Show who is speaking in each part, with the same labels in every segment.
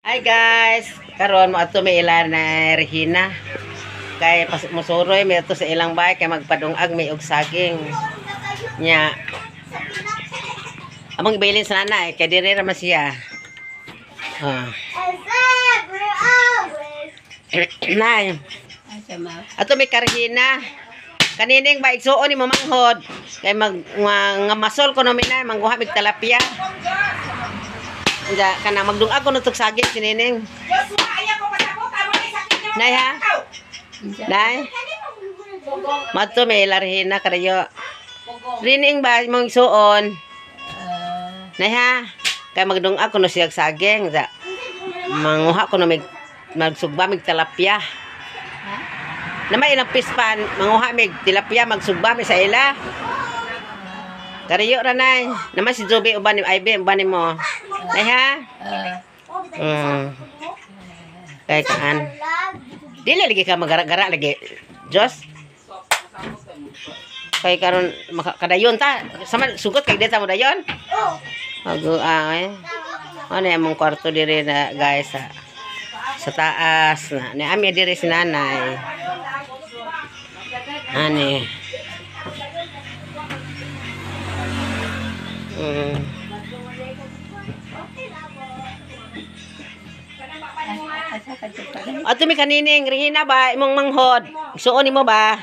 Speaker 1: Hi guys, karon mo ato may ilan na Regina. Kay musuroy mi ato sa ilang bahay kay magpadungag may og saging. Nya. Among ibailin sa nanay kay dire ra man siya. Nay. Ato may karhina. Kanining ba igsuon ni mamanghod kay ngamasol ko no minay mangguha mig talapia. Anja kana magdungag ko nutok saging sinineng. Nay ha? Nay. Mato may larhina karayo. Rining ba mong igsuon? Nay ha? Kay magdungag ko no siyag saging. Manguha ko no mig magsugba mig talapia. Namay ilang pispan, manguha mig tilapia magsugba mi sa ila. Karayo ra nay. Naman si Joby uban ni Ivy uban mo. Nay ha? Kay kaan. Dili lagi ka magara-gara lagi. Jos. Kay karon makadayon ta. Sama sugot kay deta mo dayon? Ago ay. Ano yung kwarto diri na guys sa taas na. Ni ami diri si nanay. Ani. Ato mi kanining Regina ba imong manghod. Igsuon nimo ba?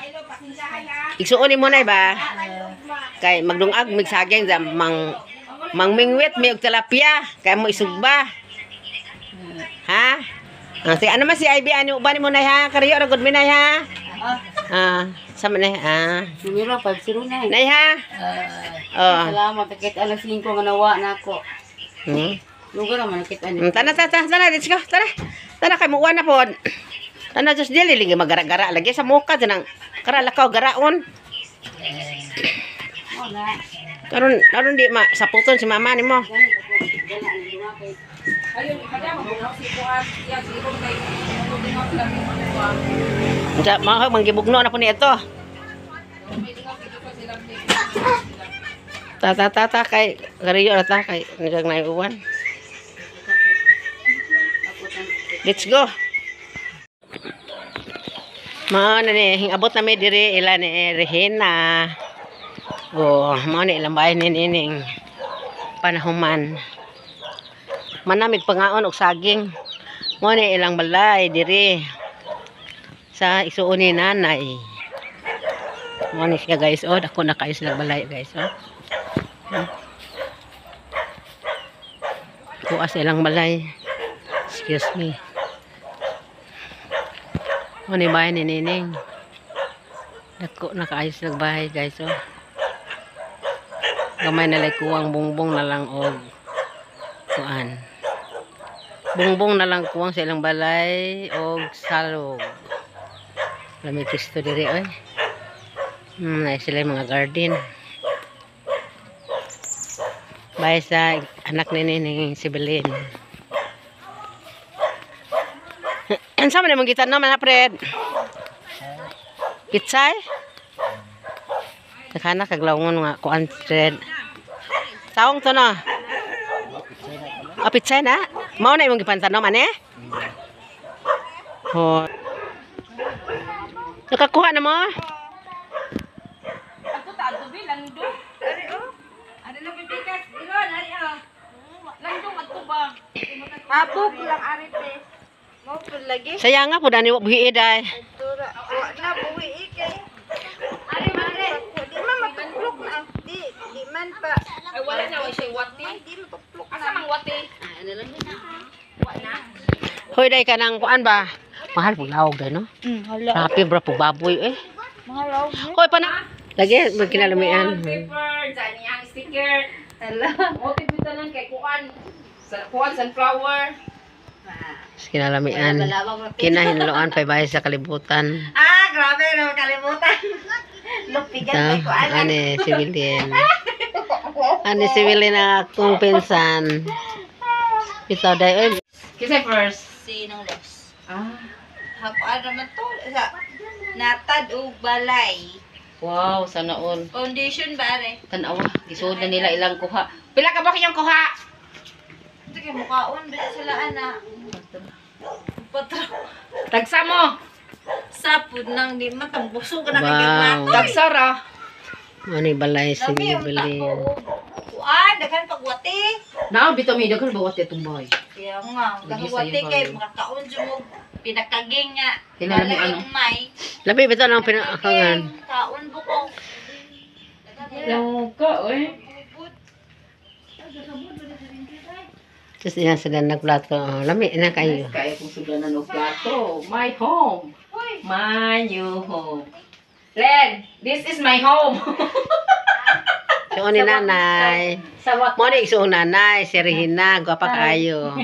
Speaker 1: Igsuon nimo nay ba? Kay magdungag mig saging mangmingwit mi og tilapia kay mo isugba. Ha? Si ano man si Ivy ano uban nimo nay ha? Karayo ra gud mi nay ha? Sama nay
Speaker 2: Numero 509.
Speaker 1: Nay ha?
Speaker 2: Salamat kit alas 5 nga nawa nako. Lugar naman kita ni.
Speaker 1: Tana let's go. Tana kay muwan na pod. Tana just dili lagi magara-gara lagi sa muka dinang karalakaw garaon. Karon di ma saputon si mama nimo. Unsa mao manggibugno na po ni ito. Tata kay kariyo ra ta kay nigang naiuwan. Let's go. Mao na ni hingabot na mi diri ila ni Regina. Mao ni ilang bahay ni nining panahuman. Manamig pangaon og saging. Mao ni ilang balay diri sa isuon ni nanay. Mao ni siya guys dako na kayo sila balay guys Kuas ilang balay. Excuse me. Mao ni bahay ni nining. Dako na kayo sila bahay guys Gamay na lay kuwang bungbong na lang og kuan. Bungbong na lang kuwang sa ilang balay og salog. Lamig Kristo diri oy. Na sila mga garden. Bahay sa anak ni nining si Belen. Ansa man imong gitan naman ha Fred? Pitsay? Nakana kaglawngon nga kuan Fred. Tawong to no. Pitsay na. Mao na imong gipantanom ane? Nakakuha na mo?
Speaker 2: Ako ta ato bilang do. Ari Ada lang bibigas. Ilon ari Landong adto ba? Habog lang ari te. Mo pud lagi.
Speaker 1: Sayang nga po dani wa buhi day.
Speaker 2: Tura. Wa na buhi kay. Ari. Di man matuplok na. Di man pa. Ay wala na wa siya wati. Di matuplok na. Asa mang wati? Ano lang na. Wa na.
Speaker 1: Hoy day ka nang kuan ba? Mahal pug lawog day no?
Speaker 2: Hala.
Speaker 1: Happy bra pug baboy
Speaker 2: Mahal lawog.
Speaker 1: Hoy pa lagi magkinalamian.
Speaker 2: Paper, dyan ang sticker. Hala. Motive bitanan kay kuan. Kuan sunflower.
Speaker 1: Kinalamian. Kinahinloan pa bahay sa kalibutan.
Speaker 2: Grabe na kalimutan. Lupigan ko
Speaker 1: Ani sibilin. Ani sibilin na akong pinsan. Bitaw day
Speaker 2: Kisay first. Sinong los? Hakuan naman to. Natad o balay.
Speaker 1: Wow, sana all.
Speaker 2: Foundation ba are?
Speaker 1: Tanawa, gisud na nila ilang kuha. Pila ka ba kayong kuha?
Speaker 2: Ito kayo mukaon. Bisa sila, anak. Patro.
Speaker 3: Tagsa mo.
Speaker 2: Sapod nang di matambuso ka na
Speaker 1: Wow.
Speaker 2: kagaglato.
Speaker 3: Tagsara.
Speaker 1: Ano yung balay si
Speaker 2: Dami yung
Speaker 1: Bilin.
Speaker 2: tako. Kuan, daghan pagwati.
Speaker 3: Na bitaw mi dagan bawat itong boy.
Speaker 2: Kaya nga,
Speaker 3: Lagi
Speaker 2: daghan wati
Speaker 3: sa'yo,
Speaker 2: kay
Speaker 3: bayo.
Speaker 2: makakaon dyan mo. Pinakaging nga.
Speaker 3: Kailangan may
Speaker 2: Wala
Speaker 3: ano?
Speaker 2: yung may.
Speaker 1: Labi, bito lang pinakakangan.
Speaker 2: Kaon buko.
Speaker 3: Yung ka, oy.
Speaker 1: Tapos yan sila nagplato. Lami na kayo.
Speaker 3: Kaya kong sudanan og gato. My home. My new home. Len, this is my home.
Speaker 1: So, ni nanay.
Speaker 3: Sawak.
Speaker 1: Mo ni isong nanay, si Regina, gwapa kayo.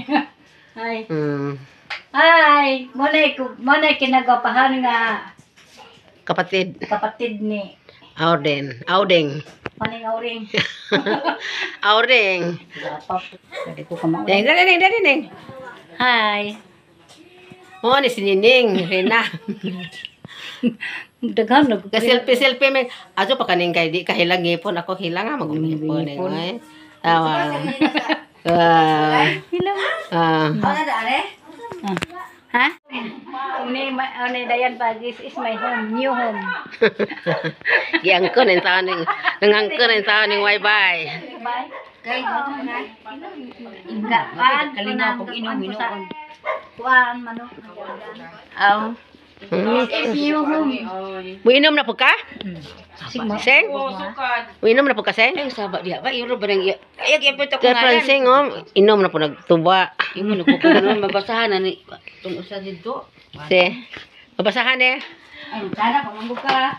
Speaker 4: Hi.
Speaker 1: Hmm.
Speaker 4: Hi. Muna kinagapahan nga
Speaker 1: Kapatid.
Speaker 4: kapatid ni
Speaker 1: Auden. Audeng.
Speaker 4: Maning Auring.
Speaker 1: Audeng.
Speaker 4: Pwede ko kamao.
Speaker 1: Deng, deng, deng, deng.
Speaker 4: Hi.
Speaker 1: Mo ni si Nining, Rina.
Speaker 4: Daghan nag
Speaker 1: Ka-selfie may ato pa kaning kay di kahilang ipon ako hilang nga mag-ipon eh. Tawa.
Speaker 2: Ano na, are?
Speaker 4: Ha? Ni dayan pa, this is my home, new home.
Speaker 1: Giangkon en taon ning nangangkon en taon ning bye-bye.
Speaker 4: Bye.
Speaker 2: Kay, ano na?
Speaker 4: Inga,
Speaker 3: Kalina pag inom-inom.
Speaker 4: Kuan manok. Aw. This is new home.
Speaker 1: Muinom na po ka? Seng?
Speaker 3: Sukad.
Speaker 1: Muinom na po ka, Seng?
Speaker 3: Ay, sabak diha ba? Iro ba nang ayag ipot ako
Speaker 1: Kaya Francing, inom na po nagtuba.
Speaker 3: Imo na ko kuno mabasahan ani tong usa dito.
Speaker 1: Si, mabasahan eh.
Speaker 3: Ay, sana pa mambuka.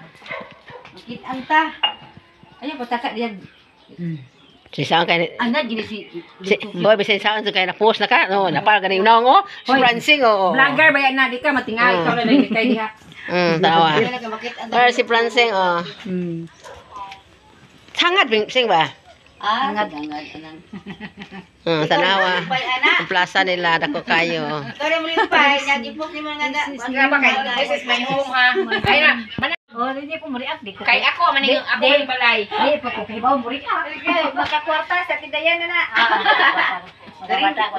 Speaker 3: Makit-an ta. Ayo pataka diyan.
Speaker 1: Si saan kay
Speaker 3: Ana gini si
Speaker 1: boy bisin saan so kay na post na ka? No, napal ganing naong oh. Si Francing oh.
Speaker 3: vlogger ba yan na di ka matingal ikaw na lang kay diha.
Speaker 1: Tawa.
Speaker 2: Makit-an.
Speaker 1: Or si Francing oh.
Speaker 4: Hmm.
Speaker 1: Hangad sing ba?
Speaker 3: Angad anang.
Speaker 1: Tanawa.
Speaker 2: Pay, anak.
Speaker 1: Ang plaza nila dako kayo.
Speaker 2: Kaya mo rin pa, nag-ipok ni mga na.
Speaker 3: Wala ba kay this is my home ha. Ay na.
Speaker 4: Oh, hindi ko muriak di ko.
Speaker 3: Kay ako maning ako ni balay.
Speaker 4: Di pa ko kay bawo muriak.
Speaker 2: Makakwarta sa tidayan na na.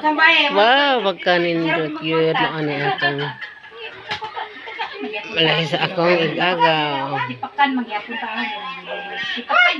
Speaker 3: Tambay.
Speaker 1: Wow, magkanindot yun no ano atong. Malaki sa akong igagaw.
Speaker 4: Dipakan magyapon ta. Dipakan.